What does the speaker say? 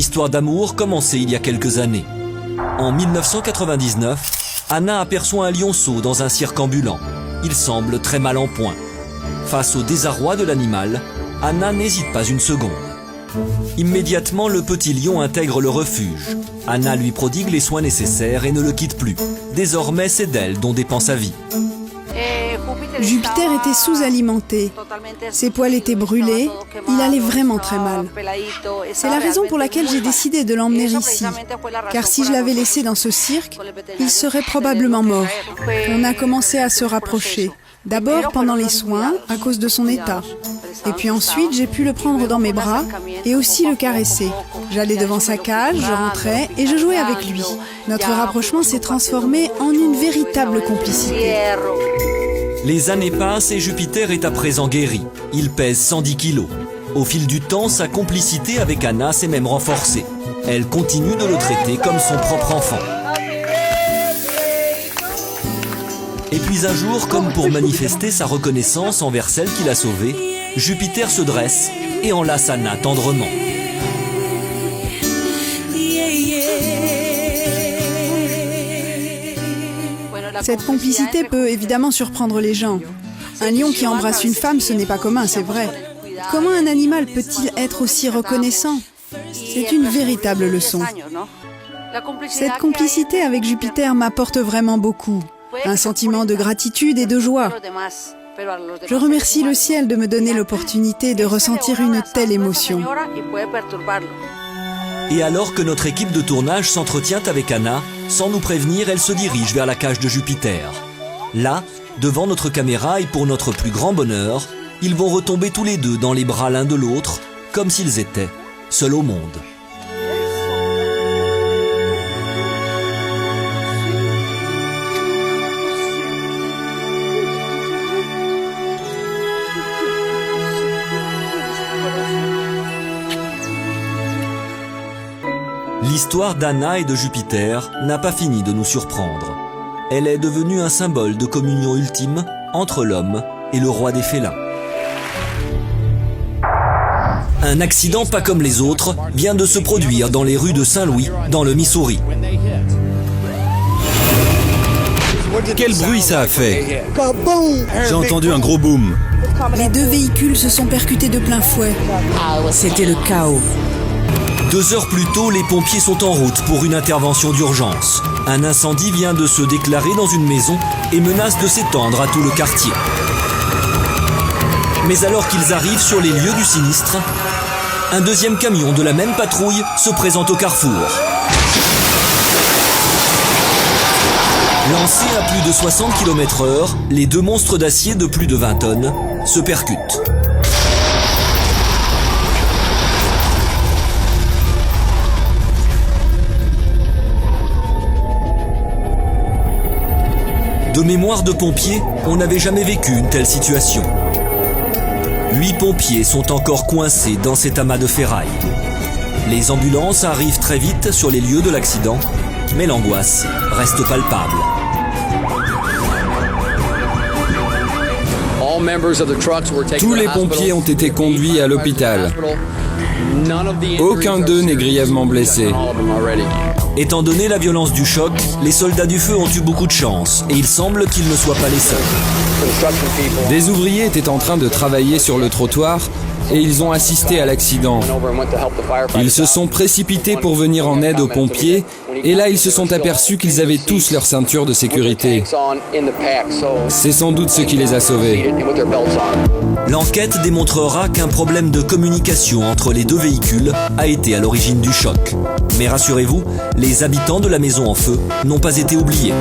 histoire d'amour commencée il y a quelques années. En 1999, Anna aperçoit un lionceau dans un cirque ambulant. Il semble très mal en point. Face au désarroi de l'animal, Anna n'hésite pas une seconde. Immédiatement, le petit lion intègre le refuge. Anna lui prodigue les soins nécessaires et ne le quitte plus. Désormais, c'est d'elle dont dépend sa vie. Jupiter était sous-alimenté. Ses poils étaient brûlés. Il allait vraiment très mal. C'est la raison pour laquelle j'ai décidé de l'emmener ici. Car si je l'avais laissé dans ce cirque, il serait probablement mort. On a commencé à se rapprocher. D'abord pendant les soins, à cause de son état. Et puis ensuite, j'ai pu le prendre dans mes bras et aussi le caresser. J'allais devant sa cage, je rentrais et je jouais avec lui. Notre rapprochement s'est transformé en une véritable complicité. Les années passent et Jupiter est à présent guéri. Il pèse 110 kilos. Au fil du temps, sa complicité avec Anna s'est même renforcée. Elle continue de le traiter comme son propre enfant. Et puis un jour, comme pour manifester sa reconnaissance envers celle qui l'a sauvée, Jupiter se dresse et enlace Anna tendrement. Cette complicité peut évidemment surprendre les gens. Un lion qui embrasse une femme, ce n'est pas commun, c'est vrai. Comment un animal peut-il être aussi reconnaissant? C'est une véritable leçon. Cette complicité avec Jupiter m'apporte vraiment beaucoup. Un sentiment de gratitude et de joie. Je remercie le ciel de me donner l'opportunité de ressentir une telle émotion. Et alors que notre équipe de tournage s'entretient avec Anna, sans nous prévenir, elle se dirige vers la cage de Jupiter. Là, devant notre caméra et pour notre plus grand bonheur, ils vont retomber tous les deux dans les bras l'un de l'autre, comme s'ils étaient seuls au monde. L'histoire d'Anna et de Jupiter n'a pas fini de nous surprendre. Elle est devenue un symbole de communion ultime entre l'homme et le roi des félins. Un accident pas comme les autres vient de se produire dans les rues de Saint-Louis, dans le Missouri. Quel bruit ça a fait? J'ai entendu un gros boom. Les deux véhicules se sont percutés de plein fouet. C'était le chaos. 2 heures plus tôt, les pompiers sont en route pour une intervention d'urgence. Un incendie vient de se déclarer dans une maison et menace de s'étendre à tout le quartier. Mais alors qu'ils arrivent sur les lieux du sinistre, un deuxième camion de la même patrouille se présente au carrefour. Lancés à plus de 60 km/h, les deux monstres d'acier de plus de 20 tonnes se percutent. De mémoire de pompiers, on n'avait jamais vécu une telle situation. 8 pompiers sont encore coincés dans cet amas de ferraille. Les ambulances arrivent très vite sur les lieux de l'accident, mais l'angoisse reste palpable. Tous les pompiers ont été conduits à l'hôpital. Aucun d'eux n'est grièvement blessé. Étant donné la violence du choc, les soldats du feu ont eu beaucoup de chance et il semble qu'ils ne soient pas les seuls. Des ouvriers étaient en train de travailler sur le trottoir et ils ont assisté à l'accident. Ils se sont précipités pour venir en aide aux pompiers et là ils se sont aperçus qu'ils avaient tous leur ceinture de sécurité. C'est sans doute ce qui les a sauvés. L'enquête démontrera qu'un problème de communication entre les deux véhicules a été à l'origine du choc. Mais rassurez-vous, les habitants de la maison en feu n'ont pas été oubliés.